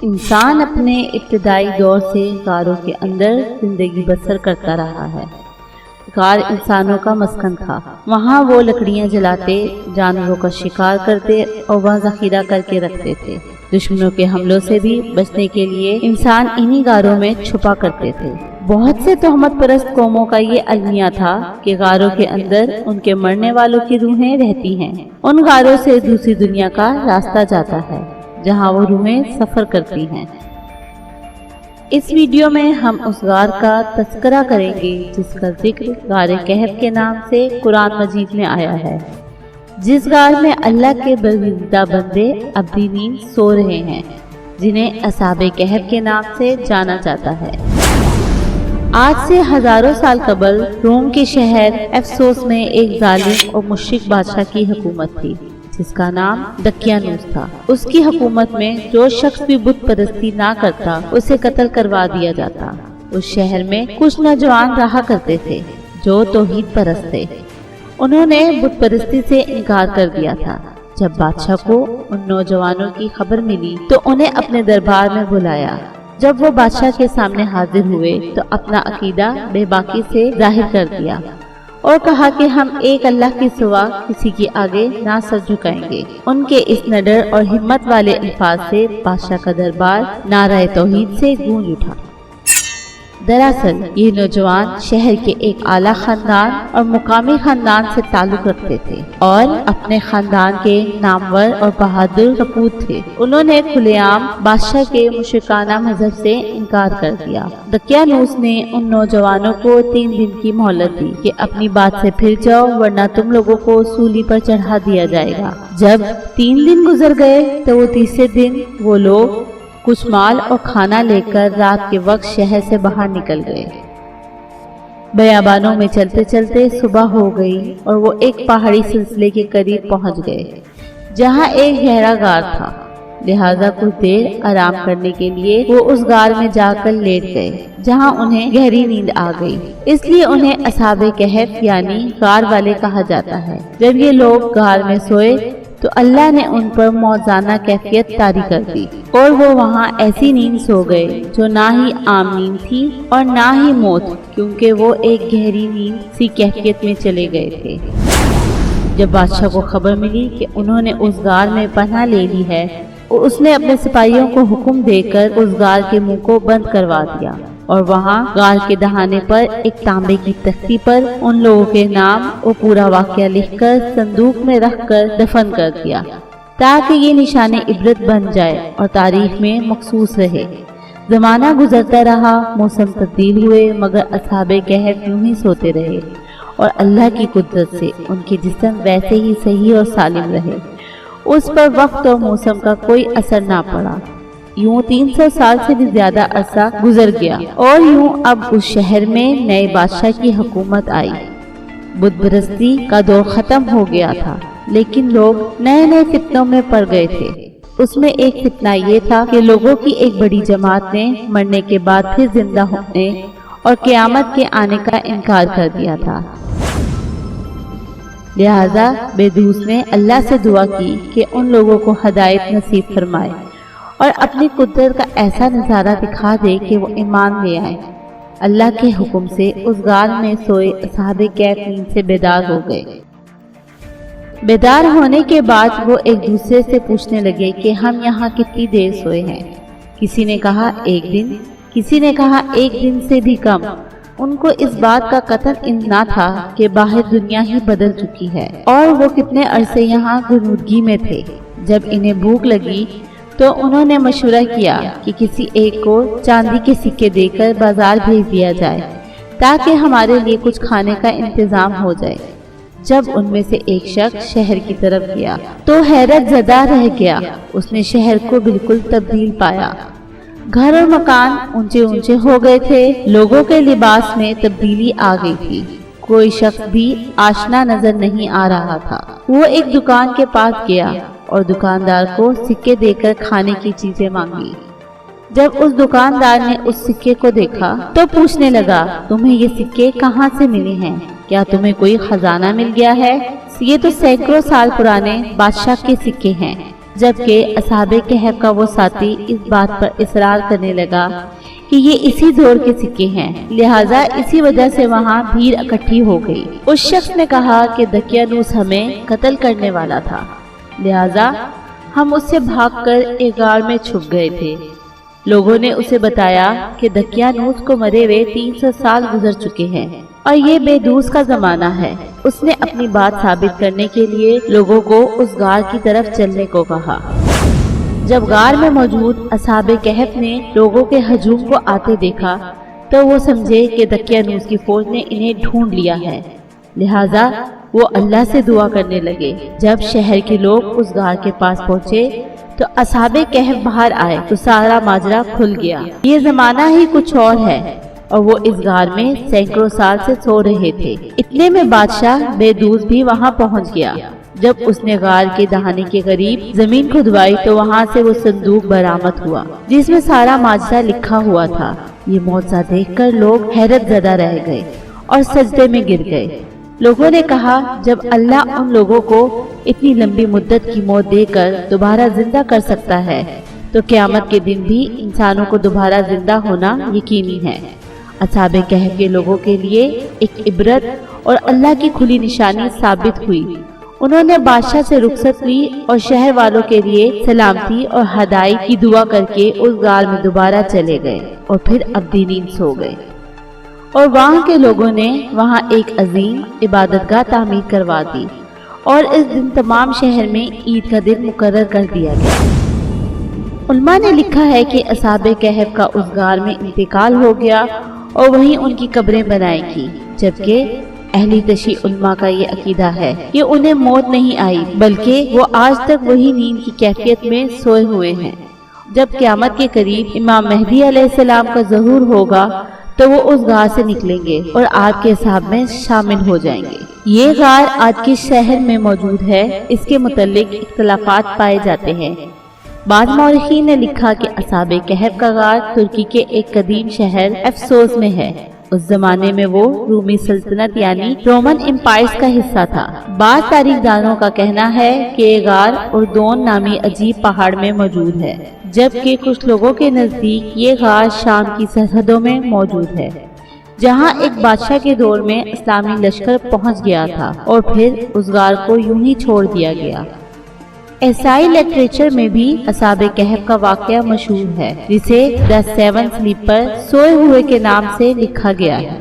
انسان اپنے ابتدائی دور سے غاروں کے اندر زندگی بسر کرتا رہا ہے۔ غار انسانوں کا مسکن تھا۔ وہاں وہ لکڑیاں جلاتے، جانوروں کا شکار کرتے اور وہاں ذخیرہ کر کے رکھتے تھے۔ دشمنوں کے حملوں سے بھی بچنے کے لیے انسان انہی غاروں میں چھپا کرتے تھے۔ بہت سے تہمت پرست قوموں کا یہ المیہ تھا کہ غاروں کے اندر ان کے مرنے والوں کی روحیں رہتی ہیں۔ ان غاروں سے دوسری دنیا کا راستہ جاتا ہے جہاں وہ روحیں سفر کرتی ہیں۔ اس ویڈیو میں ہم اس غار کا تذکرہ کریں گے جس کا ذکر غار کہف کے نام سے قرآن مجید میں آیا ہے، جس غار میں اللہ کے برگزیدہ بندے اب بھی نیند سو رہے ہیں، جنہیں اصحاب کہف کے نام سے جانا جاتا ہے۔ آج سے ہزاروں سال قبل روم کے شہر افسوس میں ایک ظالم اور مشرک بادشاہ کی حکومت تھی جس کا نام دقیانوس تھا۔ اس کی حکومت میں جو شخص بھی بت پرستی نہ کرتا اسے قتل کروا دیا جاتا۔ اس شہر میں کچھ نوجوان رہا کرتے تھے جو توحید پرست تھے۔ انہوں نے بت پرستی سے انکار کر دیا تھا۔ جب بادشاہ کو ان نوجوانوں کی خبر ملی تو انہیں اپنے دربار میں بلایا۔ جب وہ بادشاہ کے سامنے حاضر ہوئے تو اپنا عقیدہ بے باکی سے ظاہر کر دیا اور کہا کہ ہم ایک اللہ کے سوا کسی کے آگے نہ سر جھکائیں گے۔ ان کے اس نڈر اور ہمت والے الفاظ سے بادشاہ کا دربار نعرہ توحید سے گونج اٹھا۔ دراصل یہ نوجوان شہر کے ایک اعلیٰ خاندان اور مقامی خاندان سے تعلق رکھتے تھے اور اپنے خاندان کے نامور اور بہادر سپوت تھے۔ انہوں نے کھلے عام بادشاہ کے مشرکانہ مذہب سے انکار کر دیا۔ دقیانوس نے ان نوجوانوں کو 3 دن کی مہلت دی کہ اپنی بات سے پھر جاؤ ورنہ تم لوگوں کو سولی پر چڑھا دیا جائے گا۔ جب 3 دن گزر گئے تو وہ تیسرے دن وہ لوگ کچھ مال اور کھانا لے کر رات کے وقت شہر سے باہر نکل گئے۔ بیابانوں میں چلتے چلتے صبح ہو گئی اور وہ ایک پہاڑی سلسلے کے قریب پہنچ گئے جہاں ایک گہرا غار تھا، لہذا کچھ دیر آرام کرنے کے لیے وہ اس غار میں جا کر لیٹ گئے جہاں انہیں گہری نیند آ گئی۔ اس لیے انہیں اصحاب کہف یعنی غار والے کہا جاتا ہے۔ جب یہ لوگ غار میں سوئے تو اللہ نے ان پر موزانہ کیفیت طاری کر دی اور وہ وہاں ایسی نیند سو گئے جو نہ ہی عام نیند تھی اور نہ ہی موت، کیونکہ وہ ایک گہری نیند سی کیفیت میں چلے گئے تھے۔ جب بادشاہ کو خبر ملی کہ انہوں نے اس غار میں پناہ لے لی ہے، اس نے اپنے سپاہیوں کو حکم دے کر اس غار کے منہ کو بند کروا دیا اور وہاں غار کے دہانے پر ایک تانبے کی تختی پر ان لوگوں کے نام اور پورا واقعہ لکھ کر صندوق میں رکھ کر دفن کر دیا تاکہ یہ نشان عبرت بن جائے اور تاریخ میں مخصوص رہے۔ زمانہ گزرتا رہا، موسم تبدیل ہوئے، مگر اصحاب کہف یوں ہی سوتے رہے اور اللہ کی قدرت سے ان کے جسم ویسے ہی صحیح اور سالم رہے۔ اس پر وقت اور موسم کا کوئی اثر نہ پڑا۔ یوں 300 سال سے بھی زیادہ عرصہ گزر گیا اور یوں اب اس شہر میں نئے بادشاہ کی حکومت آئی۔ بت پرستی کا دور ختم ہو گیا تھا، لیکن لوگ نئے نئے فتنوں میں پڑ گئے تھے۔ اس میں ایک فتنہ یہ تھا کہ لوگوں کی ایک بڑی جماعت نے مرنے کے بعد پھر زندہ ہونے اور قیامت کے آنے کا انکار کر دیا تھا۔ لہذا بیدوس نے اللہ سے دعا کی کہ ان لوگوں کو ہدایت نصیب فرمائے اور اپنی قدرت کا ایسا نظارہ دکھا دے کہ وہ ایمان لے آئے۔ اللہ کے حکم سے اس غار میں سوئے اصحاب کہف نیند سے بیدار ہو گئے۔ بیدار ہونے کے بعد وہ ایک دوسرے سے پوچھنے لگے کہ ہم یہاں کتنی دیر سوئے ہیں۔ کسی نے کہا 1 دن، کسی نے کہا 1 دن سے بھی کم۔ ان کو اس بات کا قطعاً علم نہ تھا کہ باہر دنیا ہی بدل چکی ہے اور وہ کتنے عرصے یہاں غنودگی میں تھے۔ جب انہیں بھوک لگی تو انہوں نے مشورہ کیا کہ کسی ایک کو چاندی کے سکے دے کر بازار بھیج دیا جائے تاکہ ہمارے لیے کچھ کھانے کا انتظام ہو جائے۔ جب ان میں سے ایک شخص شہر کی طرف گیا تو حیرت زدہ رہ گیا۔ اس نے شہر کو بالکل تبدیل پایا۔ گھر اور مکان اونچے اونچے ہو گئے تھے، لوگوں کے لباس میں تبدیلی آ گئی تھی، کوئی شخص بھی آشنا نظر نہیں آ رہا تھا۔ وہ ایک دکان کے پاس گیا اور دکاندار کو سکے دے کر کھانے کی چیزیں مانگی۔ جب اس دکاندار نے اس سکے کو دیکھا تو پوچھنے لگا، تمہیں یہ سکے کہاں سے ملے ہیں؟ کیا تمہیں کوئی خزانہ مل گیا ہے؟ یہ تو سینکڑوں سال پرانے بادشاہ کے سکے ہیں۔ جبکہ اصحاب کہف کا وہ ساتھی اس بات پر اصرار کرنے لگا کہ یہ اسی دور کے سکے ہیں، لہٰذا اسی وجہ سے وہاں بھیڑ اکٹھی ہو گئی۔ اس شخص نے کہا کہ دقیانوس ہمیں قتل کرنے والا تھا، لہٰذا ہم اس سے بھاگ کر ایک غار میں چھپ گئے تھے۔ لوگوں نے اسے بتایا کہ دقیانوس کو مرے ہوئے 300 سال گزر چکے ہیں اور یہ بے دوس کا زمانہ ہے۔ اس نے اپنی بات ثابت کرنے کے لیے لوگوں کو اس غار کی طرف چلنے کو کہا۔ جب غار میں موجود اصحاب کہف نے لوگوں کے ہجوم کو آتے دیکھا تو وہ سمجھے کہ دقیانوس کی فوج نے انہیں ڈھونڈ لیا ہے، لہٰذا وہ اللہ سے دعا کرنے لگے۔ جب شہر کے لوگ اس غار کے پاس پہنچے تو اصحاب کہف باہر آئے تو سارا ماجرا کھل گیا۔ یہ زمانہ ہی کچھ اور ہے اور وہ اس غار میں سینکڑوں سال سے سو رہے تھے۔ اتنے میں بادشاہ بے دوس بھی وہاں پہنچ گیا۔ جب اس نے غار کے دہانے کے قریب زمین کھدوائی تو وہاں سے وہ صندوق برآمد ہوا جس میں سارا ماجرا لکھا ہوا تھا۔ یہ معجزہ دیکھ کر لوگ حیرت زدہ رہ گئے اور سجدے میں گر گئے۔ لوگوں نے کہا جب اللہ ان لوگوں کو اتنی لمبی مدت کی موت دے کر دوبارہ زندہ کر سکتا ہے تو قیامت کے دن بھی انسانوں کو دوبارہ زندہ ہونا یقینی ہے۔ اصحاب کہف کے لوگوں کے لیے ایک عبرت اور اللہ کی کھلی نشانی ثابت ہوئی۔ انہوں نے بادشاہ سے رخصت لی اور شہر والوں کے لیے سلامتی اور ہدایت کی دعا کر کے اس غار میں دوبارہ چلے گئے اور پھر ابدی نیند سو گئے۔ اور وہاں کے لوگوں نے وہاں ایک عظیم عبادت گاہ تعمیر کروا دی اور اس دن تمام شہر میں عید کا دن مقرر کر دیا گیا۔ علماء نے لکھا ہے کہ اصحاب کہف کا اس غار میں انتقال ہو گیا اور وہیں ان کی قبریں بنائی کی، جبکہ اہل تشیع علماء کا یہ عقیدہ ہے کہ انہیں موت نہیں آئی بلکہ وہ آج تک وہی نیند کی کیفیت میں سوئے ہوئے ہیں۔ جب قیامت کے قریب امام مہدی علیہ السلام کا ظہور ہوگا تو وہ اس غار سے نکلیں گے اور آپ کے اصحاب میں شامل ہو جائیں گے۔ یہ غار آج کے شہر میں موجود ہے۔ اس کے متعلق اختلافات پائے جاتے ہیں۔ بعض مورخین نے لکھا کہ اصحاب کہف کا غار ترکی کے ایک قدیم شہر افسوس میں ہے۔ اس زمانے میں وہ رومی سلطنت یعنی رومن امپائرز کا حصہ تھا۔ بعض تاریخ دانوں کا کہنا ہے کہ یہ غار اردون نامی عجیب پہاڑ میں موجود ہے، جبکہ کچھ لوگوں کے نزدیک یہ غار شام کی سرحدوں میں موجود ہے، جہاں ایک بادشاہ کے دور میں اسلامی لشکر پہنچ گیا تھا اور پھر اس غار کو یوں ہی چھوڑ دیا گیا۔ عیسائی لٹریچر میں بھی اصحاب کہف کا واقعہ مشہور ہے، جسے دی سیون سلیپر سوئے ہوئے کے نام سے لکھا گیا ہے۔